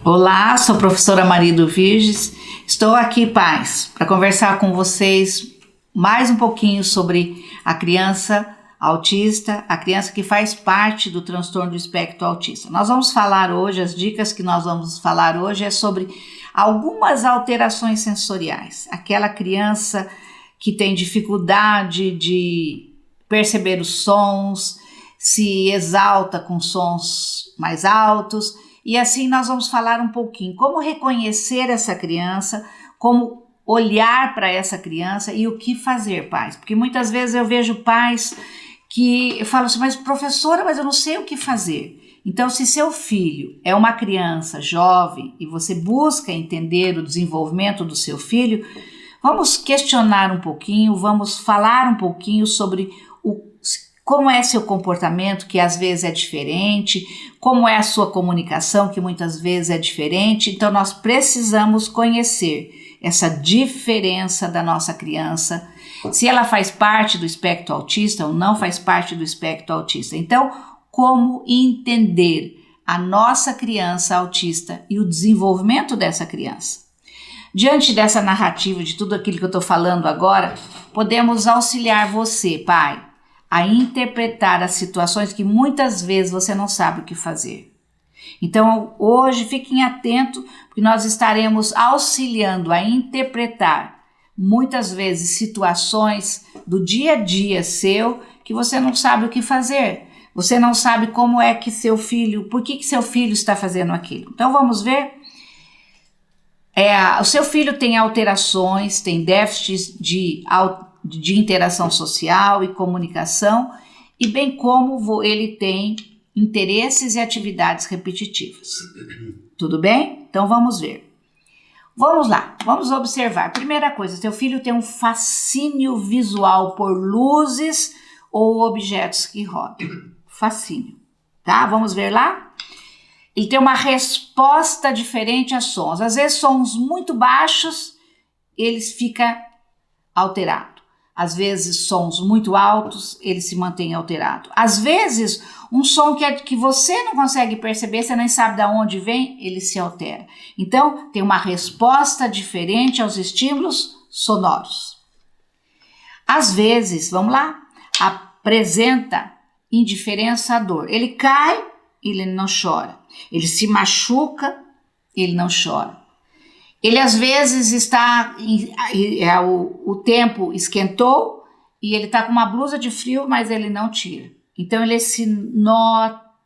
Olá, sou a professora Marido Virges. Estou aqui, pais, para conversar com vocês mais um pouquinho sobre a criança autista, a criança que faz parte do transtorno do espectro autista. Nós vamos falar hoje, as dicas que nós vamos falar hoje é sobre algumas alterações sensoriais. Aquela criança que tem dificuldade de perceber os sons, se exalta com sons mais altos. E assim nós vamos falar um pouquinho como reconhecer essa criança, como olhar para essa criança e o que fazer, pais. Porque muitas vezes eu vejo pais que falam assim, mas professora, mas eu não sei o que fazer. Então, se seu filho é uma criança jovem e você busca entender o desenvolvimento do seu filho, vamos questionar um pouquinho, vamos falar um pouquinho sobre como é seu comportamento, que às vezes é diferente, como é a sua comunicação, que muitas vezes é diferente. Então, nós precisamos conhecer essa diferença da nossa criança, se ela faz parte do espectro autista ou não faz parte do espectro autista. Então, como entender a nossa criança autista e o desenvolvimento dessa criança. Diante dessa narrativa, de tudo aquilo que eu estou falando agora, podemos auxiliar você, pai, a interpretar as situações que muitas vezes você não sabe o que fazer. Então, hoje, fiquem atentos, porque nós estaremos auxiliando a interpretar muitas vezes situações do dia a dia seu que você não sabe o que fazer. Você não sabe como é que seu filho, por que seu filho está fazendo aquilo. Então, vamos ver. O seu filho tem alterações, tem déficits de interação social e comunicação, e bem como ele tem interesses e atividades repetitivas. Tudo bem? Então vamos ver. Vamos lá, vamos observar. Primeira coisa, seu filho tem um fascínio visual por luzes ou objetos que rodam. Fascínio, tá? Vamos ver lá? Ele tem uma resposta diferente a sons. Às vezes sons muito baixos, ele fica alterado. Às vezes sons muito altos, ele se mantém alterado. Às vezes um som que você não consegue perceber, você nem sabe de onde vem, ele se altera. Então tem uma resposta diferente aos estímulos sonoros. Às vezes, vamos lá, apresenta indiferença à dor. Ele cai, ele não chora. Ele se machuca, ele não chora. Ele às vezes está, o tempo esquentou e ele está com uma blusa de frio, mas ele não tira. Então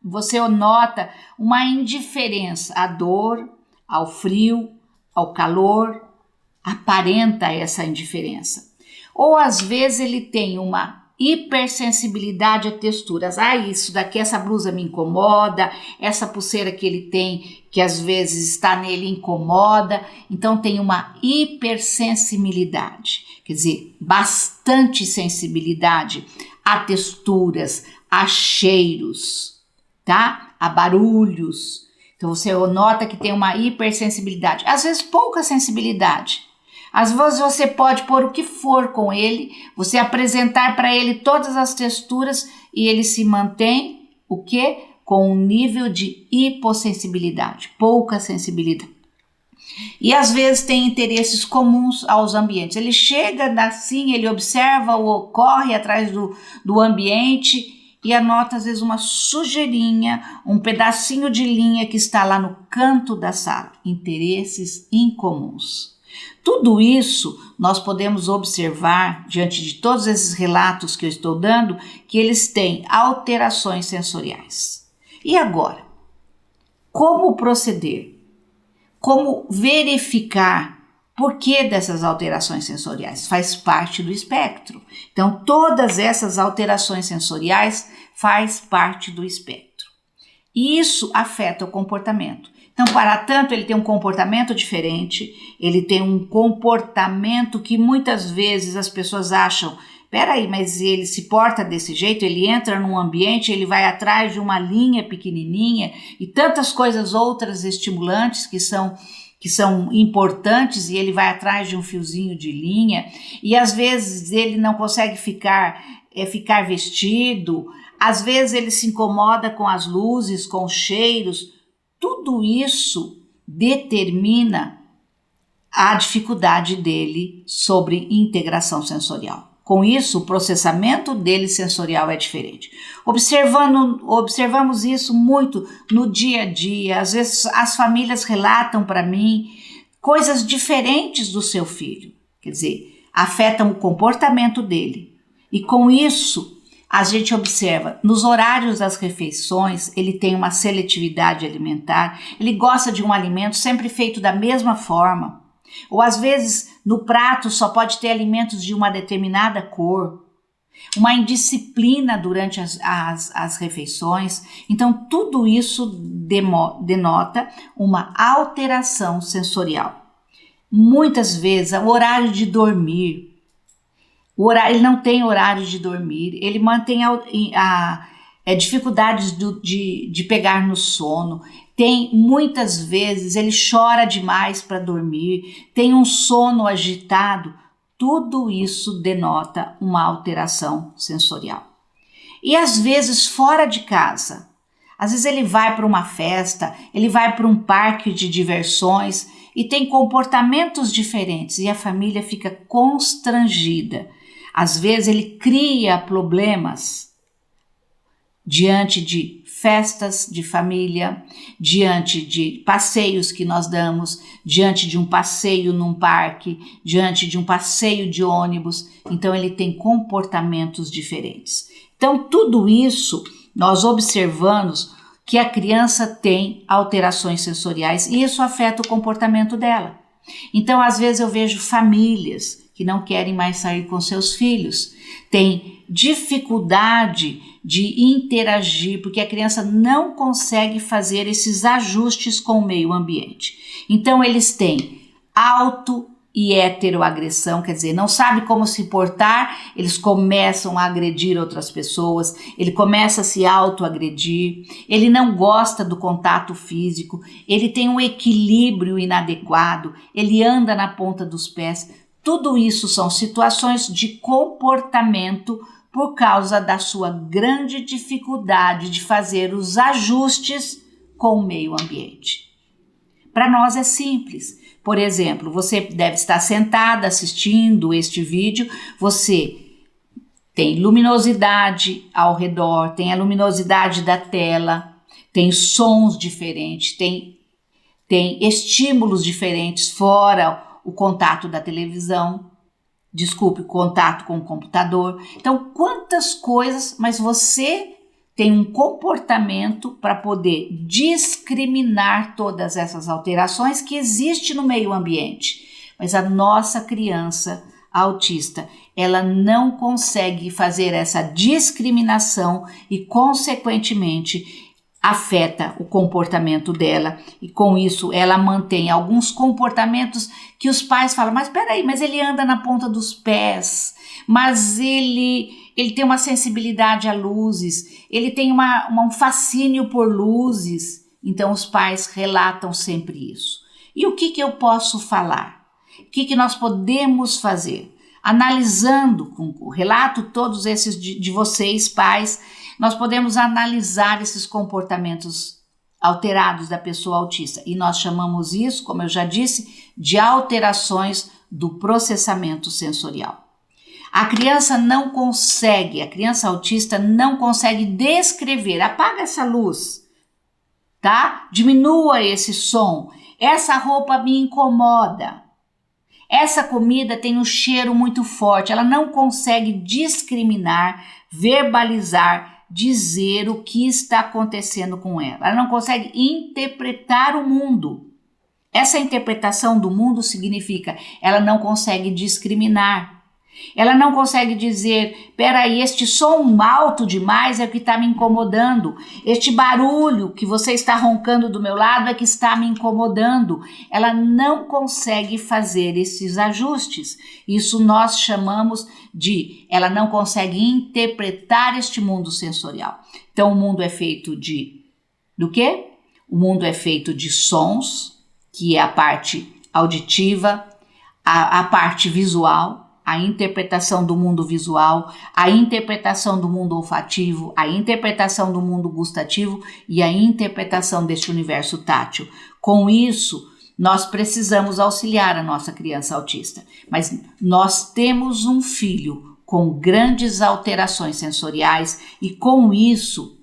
você nota uma indiferença à dor, ao frio, ao calor, aparenta essa indiferença. Ou às vezes ele tem uma hipersensibilidade a texturas. Isso daqui, essa blusa me incomoda, essa pulseira que ele tem, que às vezes está nele, incomoda. Então tem uma hipersensibilidade, quer dizer, bastante sensibilidade a texturas, a cheiros, tá? A barulhos. Então você nota que tem uma hipersensibilidade, às vezes pouca sensibilidade. Às vezes você pode pôr o que for com ele, você apresentar para ele todas as texturas e ele se mantém, o quê? Com um nível de hipossensibilidade, pouca sensibilidade. E às vezes tem interesses comuns aos ambientes. Ele chega assim, ele observa ou corre atrás do ambiente e anota às vezes uma sujeirinha, um pedacinho de linha que está lá no canto da sala. Interesses incomuns. Tudo isso nós podemos observar, diante de todos esses relatos que eu estou dando, que eles têm alterações sensoriais. E agora? Como proceder? Como verificar por que dessas alterações sensoriais? Faz parte do espectro. Então, todas essas alterações sensoriais faz parte do espectro. E isso afeta o comportamento. Então, para tanto, ele tem um comportamento diferente, ele tem um comportamento que muitas vezes as pessoas acham, peraí, mas ele se porta desse jeito, ele entra num ambiente, ele vai atrás de uma linha pequenininha e tantas coisas outras estimulantes que são importantes e ele vai atrás de um fiozinho de linha e às vezes ele não consegue ficar vestido, às vezes ele se incomoda com as luzes, com os cheiros. Tudo isso determina a dificuldade dele sobre integração sensorial. Com isso, o processamento dele sensorial é diferente. Observamos isso muito no dia a dia. Às vezes as famílias relatam para mim coisas diferentes do seu filho. Quer dizer, afetam o comportamento dele. E com isso, a gente observa, nos horários das refeições, ele tem uma seletividade alimentar, ele gosta de um alimento sempre feito da mesma forma. Ou às vezes no prato só pode ter alimentos de uma determinada cor, uma indisciplina durante as refeições. Então tudo isso denota uma alteração sensorial. Muitas vezes o horário de dormir, ele não tem horário de dormir, ele mantém dificuldades de pegar no sono. Muitas vezes ele chora demais para dormir, tem um sono agitado. Tudo isso denota uma alteração sensorial. E às vezes fora de casa, às vezes ele vai para uma festa, ele vai para um parque de diversões e tem comportamentos diferentes e a família fica constrangida. Às vezes ele cria problemas diante de festas de família, diante de passeios que nós damos, diante de um passeio num parque, diante de um passeio de ônibus. Então ele tem comportamentos diferentes. Então tudo isso nós observamos que a criança tem alterações sensoriais e isso afeta o comportamento dela. Então às vezes eu vejo famílias que não querem mais sair com seus filhos, têm dificuldade de interagir, porque a criança não consegue fazer esses ajustes com o meio ambiente. Então eles têm auto e heteroagressão, quer dizer, não sabe como se portar, eles começam a agredir outras pessoas, ele começa a se autoagredir, ele não gosta do contato físico, ele tem um equilíbrio inadequado, ele anda na ponta dos pés. Tudo isso são situações de comportamento por causa da sua grande dificuldade de fazer os ajustes com o meio ambiente. Para nós é simples. Por exemplo, você deve estar sentada assistindo este vídeo, você tem luminosidade ao redor, tem a luminosidade da tela, tem sons diferentes, tem estímulos diferentes fora o contato da televisão, o contato com o computador. Então, quantas coisas, mas você tem um comportamento para poder discriminar todas essas alterações que existem no meio ambiente. Mas a nossa criança autista, ela não consegue fazer essa discriminação e, consequentemente, afeta o comportamento dela e com isso ela mantém alguns comportamentos que os pais falam, mas peraí, mas ele anda na ponta dos pés, mas ele tem uma sensibilidade a luzes, ele tem um fascínio por luzes. Então os pais relatam sempre isso. E o que eu posso falar? O que nós podemos fazer? Analisando com o relato todos esses de vocês, pais, nós podemos analisar esses comportamentos alterados da pessoa autista e nós chamamos isso, como eu já disse, de alterações do processamento sensorial. A criança autista não consegue descrever, apaga essa luz, tá? Diminua esse som, essa roupa me incomoda, essa comida tem um cheiro muito forte, ela não consegue discriminar, verbalizar, dizer o que está acontecendo com ela. Ela não consegue interpretar o mundo. Essa interpretação do mundo significa ela não consegue discriminar. Ela não consegue dizer, peraí, este som alto demais é o que está me incomodando. Este barulho que você está roncando do meu lado é que está me incomodando. Ela não consegue fazer esses ajustes. Isso nós chamamos ela não consegue interpretar este mundo sensorial. Então o mundo é feito do quê? O mundo é feito de sons, que é a parte auditiva, a parte visual, a interpretação do mundo visual, a interpretação do mundo olfativo, a interpretação do mundo gustativo e a interpretação deste universo tátil. Com isso, nós precisamos auxiliar a nossa criança autista, mas nós temos um filho com grandes alterações sensoriais e com isso,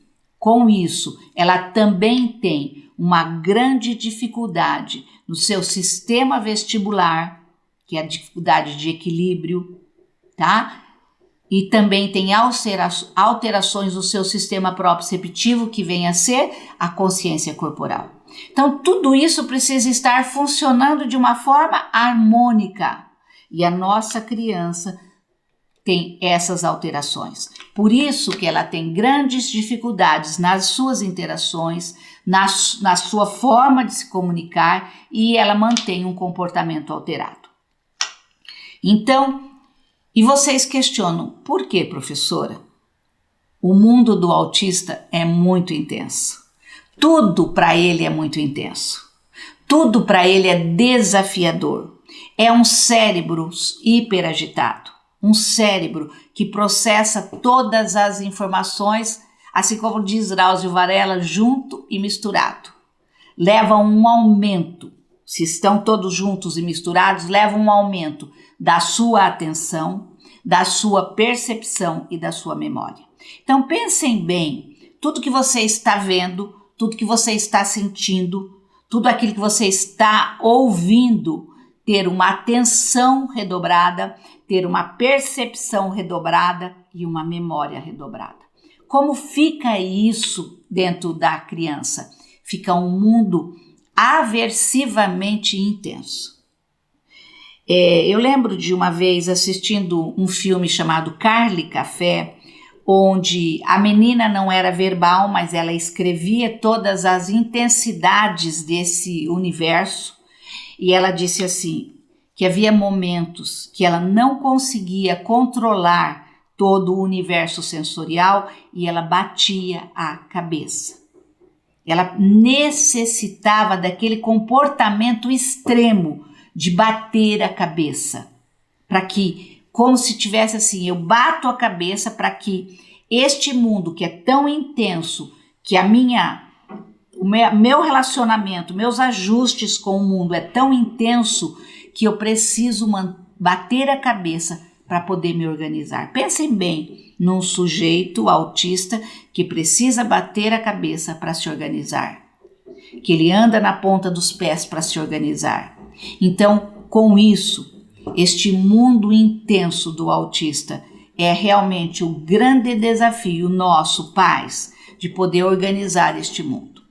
ela também tem uma grande dificuldade no seu sistema vestibular, que é a dificuldade de equilíbrio, tá? E também tem alterações no seu sistema proprioceptivo, que vem a ser a consciência corporal. Então, tudo isso precisa estar funcionando de uma forma harmônica. E a nossa criança tem essas alterações. Por isso que ela tem grandes dificuldades nas suas interações, na sua forma de se comunicar, e ela mantém um comportamento alterado. Então, e vocês questionam, por que, professora? O mundo do autista é muito intenso. Tudo para ele é muito intenso. Tudo para ele é desafiador. É um cérebro hiperagitado. Um cérebro que processa todas as informações, assim como diz Drauzio Varela, junto e misturado. Leva um aumento, se estão todos juntos e misturados, leva um aumento da sua atenção, da sua percepção e da sua memória. Então pensem bem, tudo que você está vendo, tudo que você está sentindo, tudo aquilo que você está ouvindo, ter uma atenção redobrada, ter uma percepção redobrada e uma memória redobrada. Como fica isso dentro da criança? Fica um mundo aversivamente intenso. Eu lembro de uma vez assistindo um filme chamado Carly Café, onde a menina não era verbal, mas ela escrevia todas as intensidades desse universo, e ela disse assim, que havia momentos que ela não conseguia controlar todo o universo sensorial e ela batia a cabeça. Ela necessitava daquele comportamento extremo de bater a cabeça, para que, como se tivesse assim, eu bato a cabeça para que este mundo que é tão intenso, que o meu relacionamento, meus ajustes com o mundo é tão intenso que eu preciso bater a cabeça para poder me organizar. Pensem bem num sujeito autista que precisa bater a cabeça para se organizar, que ele anda na ponta dos pés para se organizar. Então, com isso, este mundo intenso do autista é realmente o grande desafio nosso, pais, de poder organizar este mundo.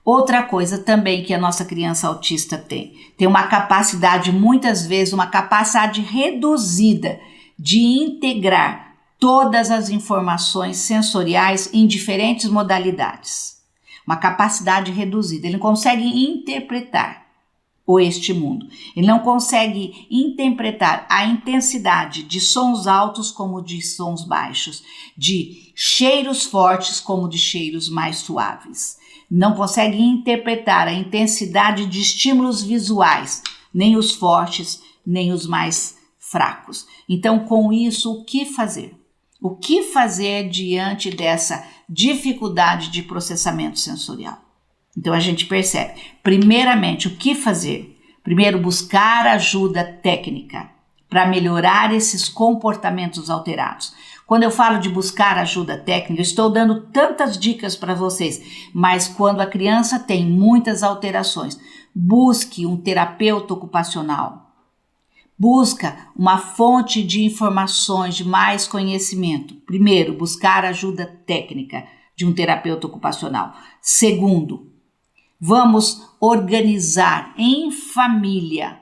Outra coisa também que a nossa criança autista tem uma capacidade, muitas vezes, uma capacidade reduzida de integrar todas as informações sensoriais em diferentes modalidades. Uma capacidade reduzida, ele não consegue interpretar este mundo. Ele não consegue interpretar a intensidade de sons altos como de sons baixos, de cheiros fortes como de cheiros mais suaves. Não consegue interpretar a intensidade de estímulos visuais, nem os fortes, nem os mais fracos. Então, com isso, o que fazer? O que fazer diante dessa dificuldade de processamento sensorial? Então, a gente percebe, primeiramente, o que fazer? Primeiro, buscar ajuda técnica para melhorar esses comportamentos alterados. Quando eu falo de buscar ajuda técnica, eu estou dando tantas dicas para vocês, mas quando a criança tem muitas alterações, busque um terapeuta ocupacional. Busca uma fonte de informações, de mais conhecimento. Primeiro, buscar ajuda técnica de um terapeuta ocupacional. Segundo, vamos organizar em família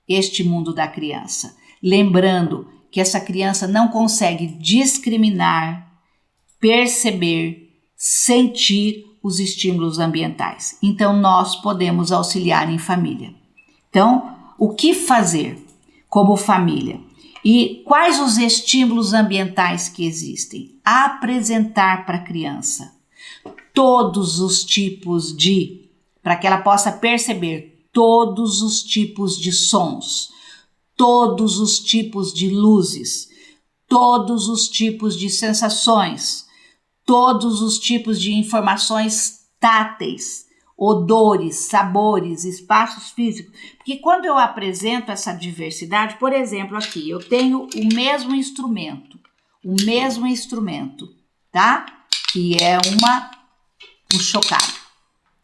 este mundo da criança. Lembrando que essa criança não consegue discriminar, perceber, sentir os estímulos ambientais. Então, nós podemos auxiliar em família. Então, o que fazer como família? E quais os estímulos ambientais que existem? Apresentar para a criança todos os tipos para que ela possa perceber todos os tipos de sons, todos os tipos de luzes, todos os tipos de sensações, todos os tipos de informações táteis, odores, sabores, espaços físicos. Porque quando eu apresento essa diversidade, por exemplo, aqui eu tenho o mesmo instrumento, tá? Que é um chocalho.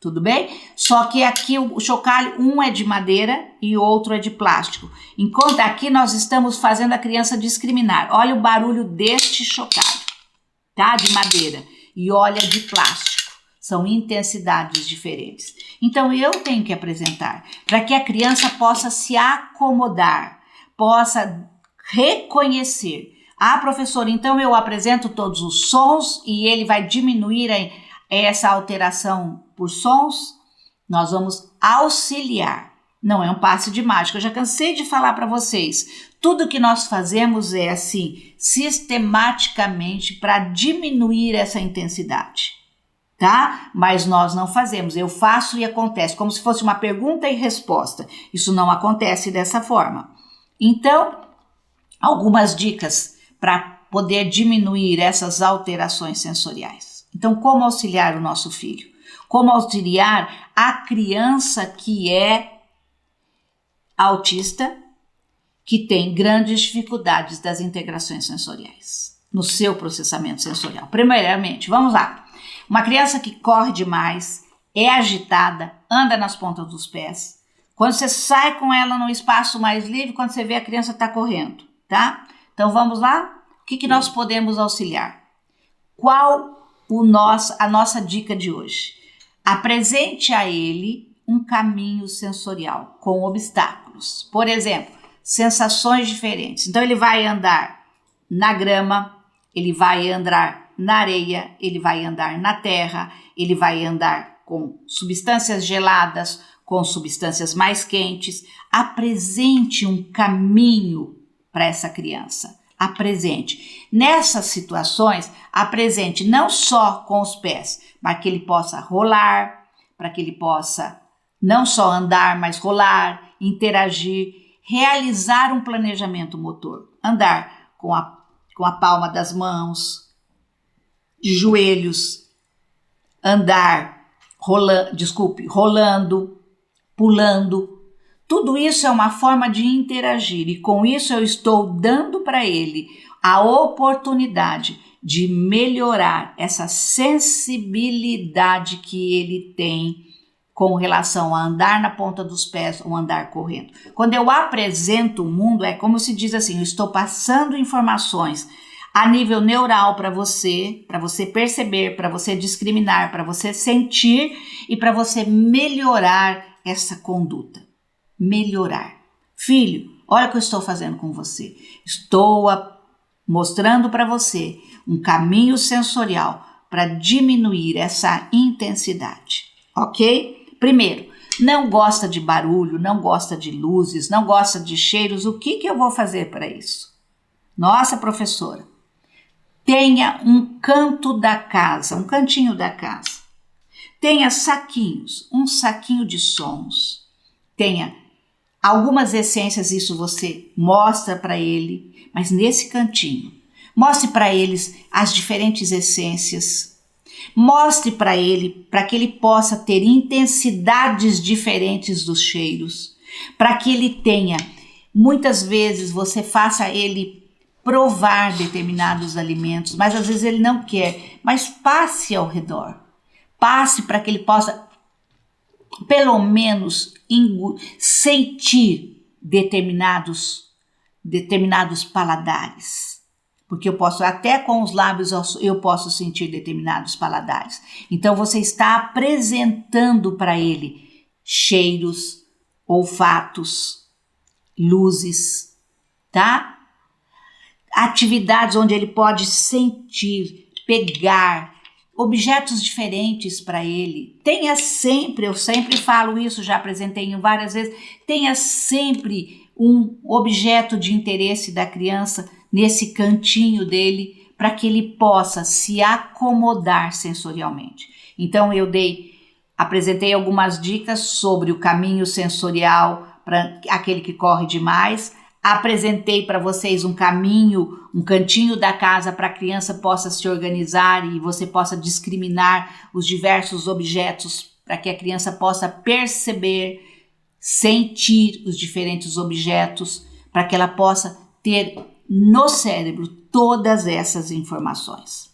Tudo bem? Só que aqui o chocalho, um é de madeira e o outro é de plástico. Enquanto aqui nós estamos fazendo a criança discriminar. Olha o barulho deste chocalho, tá? De madeira. E olha de plástico. São intensidades diferentes. Então eu tenho que apresentar para que a criança possa se acomodar, possa reconhecer. Ah, professor, então eu apresento todos os sons e ele vai diminuir essa alteração por sons? Nós vamos auxiliar. Não é um passe de mágica. Eu já cansei de falar para vocês. Tudo que nós fazemos é assim, sistematicamente para diminuir essa intensidade. Tá? Mas nós não fazemos. Eu faço e acontece, como se fosse uma pergunta e resposta. Isso não acontece dessa forma. Então, algumas dicas para poder diminuir essas alterações sensoriais. Então, como auxiliar o nosso filho? Como auxiliar a criança que é autista, que tem grandes dificuldades das integrações sensoriais, no seu processamento sensorial. Primeiramente, vamos lá. Uma criança que corre demais, é agitada, anda nas pontas dos pés. Quando você sai com ela num espaço mais livre, quando você vê a criança está correndo, tá? Então vamos lá? O que nós podemos auxiliar? Qual a nossa dica de hoje? Apresente a ele um caminho sensorial com obstáculos. Por exemplo, sensações diferentes. Então ele vai andar na grama, ele vai andar na areia, ele vai andar na terra, ele vai andar com substâncias geladas, com substâncias mais quentes. Apresente um caminho para essa criança. Apresente. Nessas situações, apresente não só com os pés, para que ele possa rolar, para que ele possa não só andar, mas rolar, interagir, realizar um planejamento motor. Andar com a palma das mãos, de joelhos, andar, rolando, pulando. Tudo isso é uma forma de interagir e com isso eu estou dando para ele a oportunidade de melhorar essa sensibilidade que ele tem com relação a andar na ponta dos pés ou andar correndo. Quando eu apresento o mundo, é como se diz assim, eu estou passando informações a nível neural para você perceber, para você discriminar, para você sentir e para você melhorar essa conduta. Melhorar. Filho, olha o que eu estou fazendo com você. Estou mostrando para você um caminho sensorial para diminuir essa intensidade, ok? Primeiro, não gosta de barulho, não gosta de luzes, não gosta de cheiros. O que eu vou fazer para isso? Nossa, professora, tenha um canto da casa, um cantinho da casa. Tenha saquinhos, um saquinho de sons. Tenha algumas essências, isso você mostra para ele, mas nesse cantinho. Mostre para eles as diferentes essências. Mostre para ele, para que ele possa ter intensidades diferentes dos cheiros. Para que ele tenha, muitas vezes você faça ele provar determinados alimentos, mas às vezes ele não quer, mas passe ao redor. Passe para que ele possa, pelo menos, sentir determinados paladares. Porque eu posso, até com os lábios, eu posso sentir determinados paladares. Então você está apresentando para ele cheiros, olfatos, luzes, tá? Atividades onde ele pode sentir, pegar, objetos diferentes para ele. Tenha sempre, eu sempre falo isso, já apresentei várias vezes, tenha sempre um objeto de interesse da criança nesse cantinho dele, para que ele possa se acomodar sensorialmente. Então eu apresentei algumas dicas sobre o caminho sensorial para aquele que corre demais. Apresentei para vocês um cantinho da casa para a criança possa se organizar e você possa discriminar os diversos objetos para que a criança possa perceber, sentir os diferentes objetos, para que ela possa ter no cérebro todas essas informações.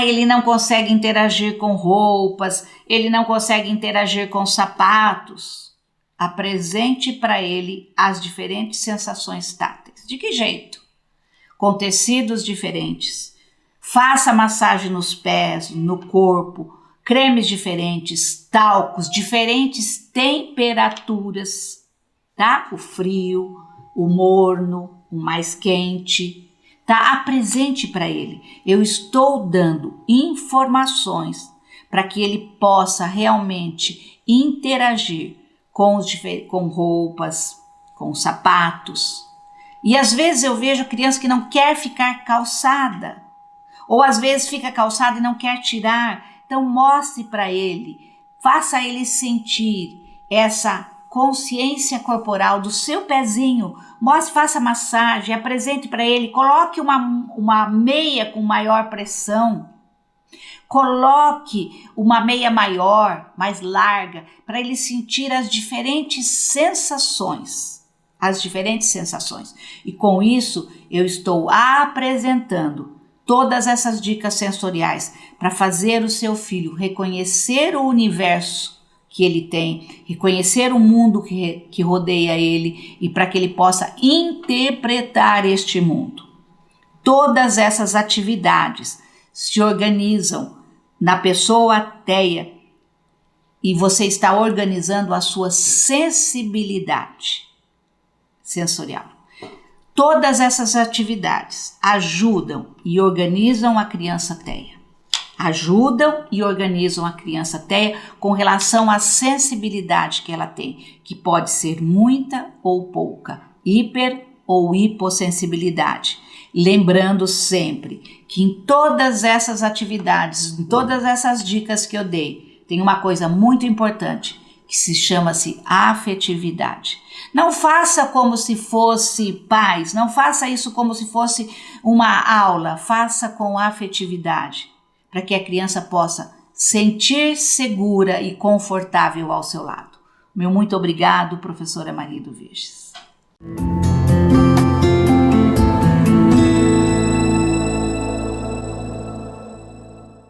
Ele não consegue interagir com roupas, ele não consegue interagir com sapatos. Apresente para ele as diferentes sensações táteis. De que jeito? Com tecidos diferentes. Faça massagem nos pés, no corpo, cremes diferentes, talcos, diferentes temperaturas, tá? O frio, o morno, o mais quente, tá? Apresente para ele. Eu estou dando informações para que ele possa realmente interagir com roupas, com sapatos. E às vezes eu vejo criança que não quer ficar calçada, ou às vezes fica calçada e não quer tirar. Então mostre para ele, faça ele sentir essa consciência corporal do seu pezinho, faça massagem, apresente para ele, coloque uma meia com maior pressão, coloque uma meia maior, mais larga, para ele sentir as diferentes sensações. E com isso eu estou apresentando todas essas dicas sensoriais para fazer o seu filho reconhecer o universo que ele tem, reconhecer o mundo que rodeia ele e para que ele possa interpretar este mundo. Todas essas atividades se organizam na pessoa ateia e você está organizando a sua sensibilidade sensorial. Todas essas atividades ajudam e organizam a criança ateia. Com relação à sensibilidade que ela tem, que pode ser muita ou pouca, hiper ou hipossensibilidade. Lembrando sempre que em todas essas atividades, em todas essas dicas que eu dei, tem uma coisa muito importante que chama-se afetividade. Não faça como se fosse paz, não faça isso como se fosse uma aula, faça com afetividade, para que a criança possa sentir segura e confortável ao seu lado. Meu muito obrigado, professora Maria do Virges.